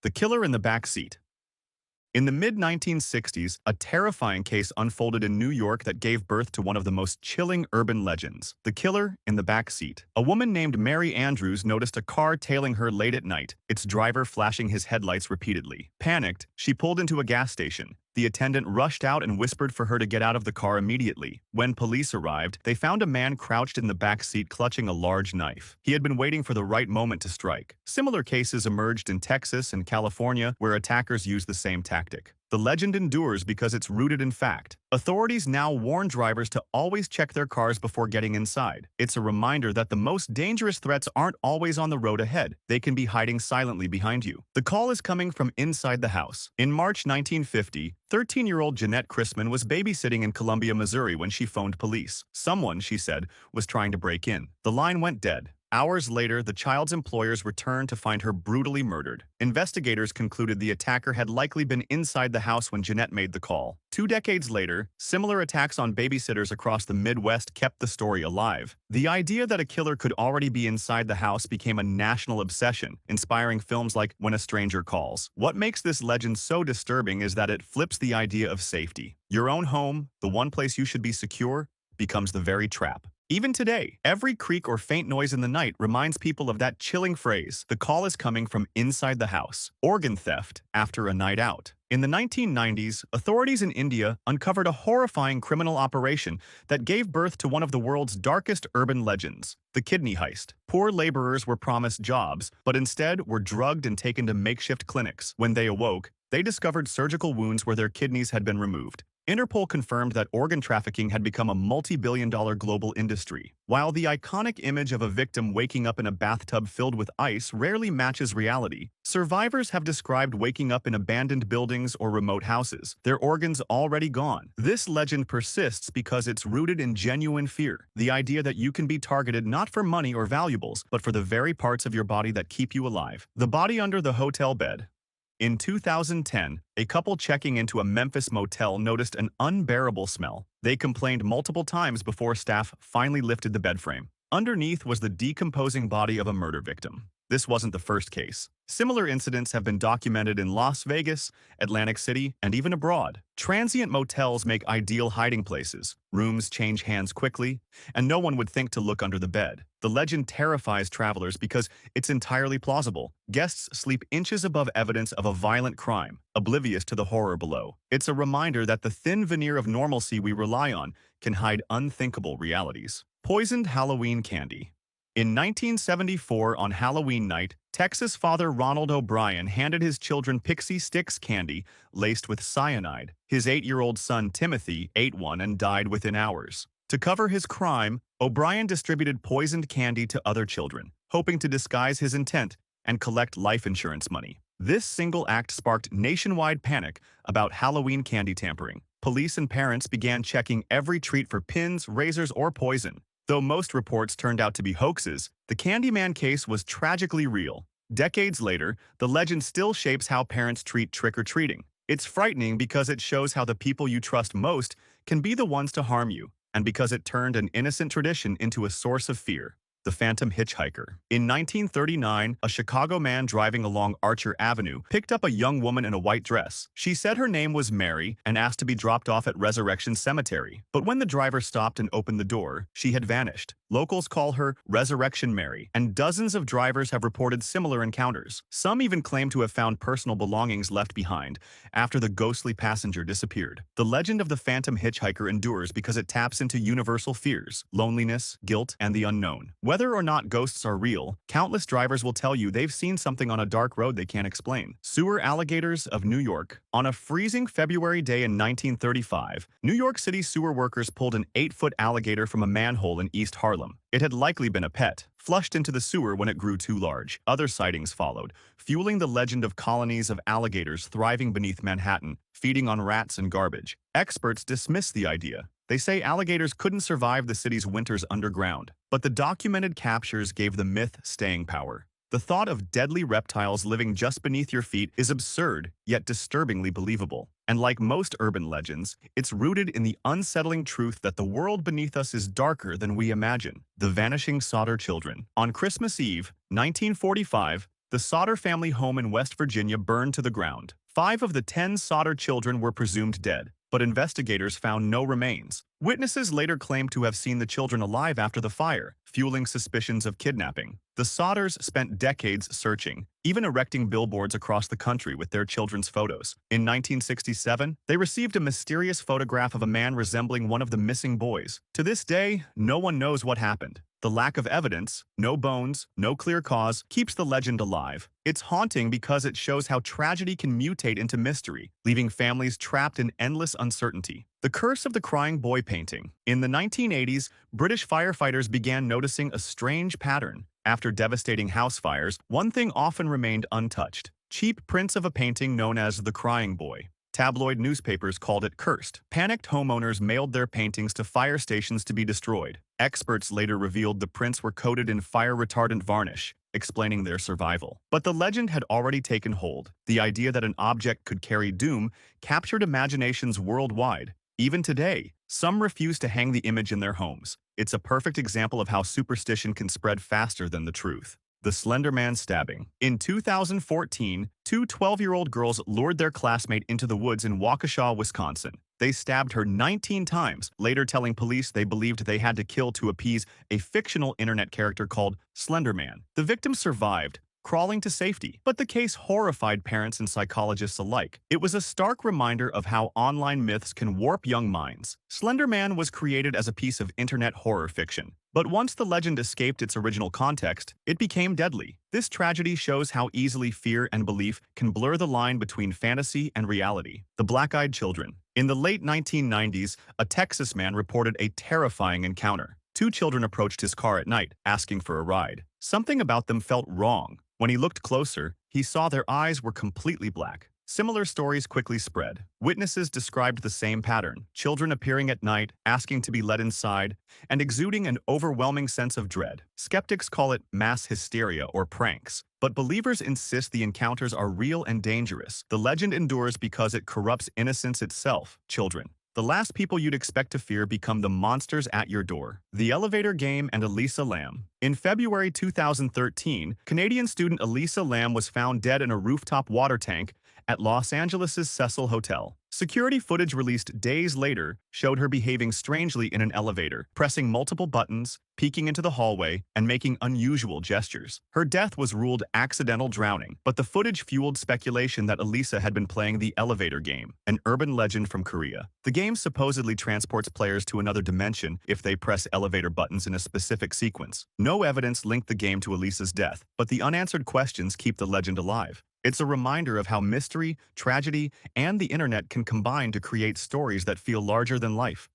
The killer in the backseat. In the mid-1960s, a terrifying case unfolded in New York that gave birth to one of the most chilling urban legends, the killer in the backseat. A woman named Mary Andrews noticed a car tailing her late at night, its driver flashing his headlights repeatedly. Panicked, she pulled into a gas station. The attendant rushed out and whispered for her to get out of the car immediately. When police arrived, they found a man crouched in the back seat clutching a large knife. He had been waiting for the right moment to strike. Similar cases emerged in Texas and California where attackers used the same tactic. The legend endures because it's rooted in fact. Authorities now warn drivers to always check their cars before getting inside. It's a reminder that the most dangerous threats aren't always on the road ahead. They can be hiding silently behind you. The call is coming from inside the house. In March 1950, 13-year-old Jeanette Chrisman was babysitting in Columbia, Missouri when she phoned police. Someone, she said, was trying to break in. The line went dead. Hours later, the child's employers returned to find her brutally murdered. Investigators concluded the attacker had likely been inside the house when Jeanette made the call. 2 decades later, similar attacks on babysitters across the Midwest kept the story alive. The idea that a killer could already be inside the house became a national obsession, inspiring films like When a Stranger Calls. What makes this legend so disturbing is that it flips the idea of safety. Your own home, the one place you should be secure, becomes the very trap. Even today, every creak or faint noise in the night reminds people of that chilling phrase, the call is coming from inside the house. Organ theft after a night out. In the 1990s, authorities in India uncovered a horrifying criminal operation that gave birth to one of the world's darkest urban legends, the kidney heist. Poor laborers were promised jobs, but instead were drugged and taken to makeshift clinics. When they awoke, they discovered surgical wounds where their kidneys had been removed. Interpol confirmed that organ trafficking had become a multi-billion-dollar global industry. While the iconic image of a victim waking up in a bathtub filled with ice rarely matches reality, survivors have described waking up in abandoned buildings or remote houses, their organs already gone. This legend persists because it's rooted in genuine fear, the idea that you can be targeted not for money or valuables, but for the very parts of your body that keep you alive. The body under the hotel bed. In 2010, a couple checking into a Memphis motel noticed an unbearable smell. They complained multiple times before staff finally lifted the bed frame. Underneath was the decomposing body of a murder victim. This wasn't the first case. Similar incidents have been documented in Las Vegas, Atlantic City, and even abroad. Transient motels make ideal hiding places. Rooms change hands quickly, and no one would think to look under the bed. The legend terrifies travelers because it's entirely plausible. Guests sleep inches above evidence of a violent crime, oblivious to the horror below. It's a reminder that the thin veneer of normalcy we rely on can hide unthinkable realities. Poisoned Halloween candy. In 1974, on Halloween night, Texas father Ronald O'Brien handed his children Pixie Stix candy laced with cyanide. His 8-year-old son Timothy ate one and died within hours. To cover his crime, O'Brien distributed poisoned candy to other children, hoping to disguise his intent and collect life insurance money. This single act sparked nationwide panic about Halloween candy tampering. Police and parents began checking every treat for pins, razors, or poison. Though most reports turned out to be hoaxes, the Candyman case was tragically real. Decades later, the legend still shapes how parents treat trick-or-treating. It's frightening because it shows how the people you trust most can be the ones to harm you, and because it turned an innocent tradition into a source of fear. The phantom hitchhiker. In 1939, a Chicago man driving along Archer Avenue picked up a young woman in a white dress. She said her name was Mary and asked to be dropped off at Resurrection Cemetery. But when the driver stopped and opened the door, she had vanished. Locals call her Resurrection Mary, and dozens of drivers have reported similar encounters. Some even claim to have found personal belongings left behind after the ghostly passenger disappeared. The legend of the phantom hitchhiker endures because it taps into universal fears, loneliness, guilt, and the unknown. Whether or not ghosts are real, countless drivers will tell you they've seen something on a dark road they can't explain. Sewer alligators of New York. On a freezing February day in 1935, New York City sewer workers pulled an 8-foot alligator from a manhole in East Harlem. It had likely been a pet, flushed into the sewer when it grew too large. Other sightings followed, fueling the legend of colonies of alligators thriving beneath Manhattan, feeding on rats and garbage. Experts dismiss the idea. They say alligators couldn't survive the city's winters underground, but the documented captures gave the myth staying power. The thought of deadly reptiles living just beneath your feet is absurd, yet disturbingly believable. And like most urban legends, it's rooted in the unsettling truth that the world beneath us is darker than we imagine. The vanishing Sodder children. On Christmas Eve, 1945, the Sodder family home in West Virginia burned to the ground. 5 of the 10 Sodder children were presumed dead, but investigators found no remains. Witnesses later claimed to have seen the children alive after the fire, fueling suspicions of kidnapping. The Sodders spent decades searching, even erecting billboards across the country with their children's photos. In 1967, they received a mysterious photograph of a man resembling one of the missing boys. To this day, no one knows what happened. The lack of evidence, no bones, no clear cause, keeps the legend alive. It's haunting because it shows how tragedy can mutate into mystery, leaving families trapped in endless uncertainty. The Curse of the Crying Boy painting. In the 1980s, British firefighters began noticing a strange pattern. After devastating house fires, one thing often remained untouched: cheap prints of a painting known as the Crying Boy. Tabloid newspapers called it cursed. Panicked homeowners mailed their paintings to fire stations to be destroyed. Experts later revealed the prints were coated in fire-retardant varnish, explaining their survival. But the legend had already taken hold. The idea that an object could carry doom captured imaginations worldwide. Even today, some refuse to hang the image in their homes. It's a perfect example of how superstition can spread faster than the truth. The Slender Man stabbing. In 2014, two 12-year-old girls lured their classmate into the woods in Waukesha, Wisconsin. They stabbed her 19 times, later telling police they believed they had to kill to appease a fictional internet character called Slender Man. The victim survived, crawling to safety, but the case horrified parents and psychologists alike. It was a stark reminder of how online myths can warp young minds. Slender Man was created as a piece of internet horror fiction, but once the legend escaped its original context, it became deadly. This tragedy shows how easily fear and belief can blur the line between fantasy and reality. The Black-Eyed Children. In the late 1990s, a Texas man reported a terrifying encounter. 2 children approached his car at night, asking for a ride. Something about them felt wrong. When he looked closer, he saw their eyes were completely black. Similar stories quickly spread. Witnesses described the same pattern: children appearing at night, asking to be let inside, and exuding an overwhelming sense of dread. Skeptics call it mass hysteria or pranks, but believers insist the encounters are real and dangerous. The legend endures because it corrupts innocence itself: children. The last people you'd expect to fear become the monsters at your door. The Elevator Game and Elisa Lam. In February 2013, Canadian student Elisa Lam was found dead in a rooftop water tank at Los Angeles' Cecil Hotel. Security footage released days later showed her behaving strangely in an elevator, pressing multiple buttons, peeking into the hallway, and making unusual gestures. Her death was ruled accidental drowning, but the footage fueled speculation that Elisa had been playing the Elevator Game, an urban legend from Korea. The game supposedly transports players to another dimension if they press elevator buttons in a specific sequence. No evidence linked the game to Elisa's death, but the unanswered questions keep the legend alive. It's a reminder of how mystery, tragedy, and the internet can combine to create stories that feel larger than life.